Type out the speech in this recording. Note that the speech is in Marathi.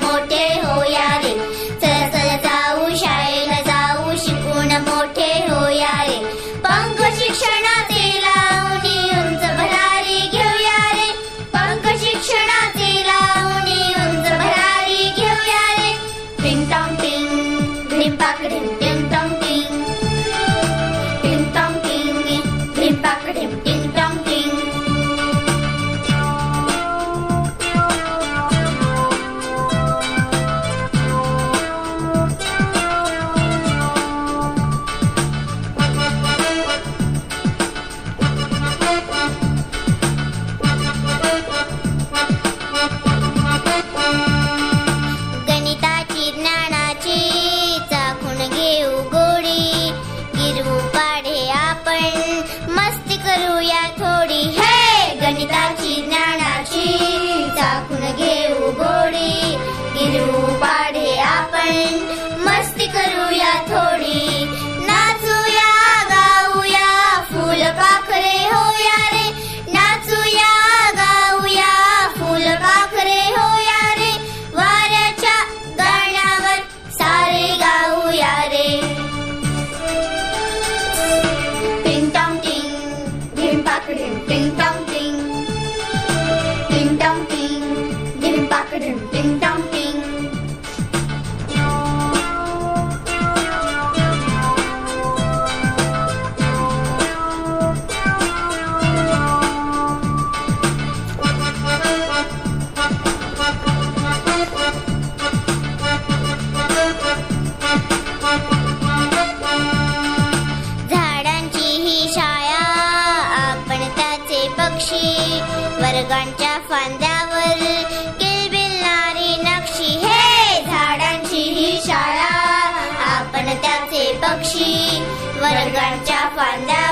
मोठे होऊया रे. चला चला जाऊ शाळेला जाऊ शिकून मोठे होऊया रे. पंख शिक्षणाचे लावणी उंच भरारी घेऊया रे. पंख शिक्षणाचे लावणी उंच भरारी घेऊया रे. टिंग टॉंग टिंग ढिम पाक ढिम टिंग टॉंग टिंग. टिंग टॉंग टिंग ढिम पाक ढिम टिंग टॉंग टिंग. गणिताची ज्ञानाची चाखून घेऊ गोडी. गिरवू पाढे आपण मस्ती करूया थोडी. हे गणिताची ज्ञानाची चाखून घेऊ गोडी. गिरवू पाढे आपण मस्ती करूया थोडी. नाचूया गाऊया फुल पाखरे होऊया रे. नाचूया गाऊया फुल पाखरे होऊया रे. वाऱ्याच्या गाण्यावर सारे गाऊया रे. टिंग टॉंग टिंग ढिम पाक ढिम टिंग टॉंग टिंग. टिंग टॉंग टिंग ढिम पाक ढिम टिंग टॉंग टिंग. झाडांची ही शाळा आपण त्याचे पक्षी. वर्गांच्या फांद्यावर किलबिलणारी नक्षी. हे झाडांची ही शाळा आपण त्याचे पक्षी. वर्गांच्या फांद्यावर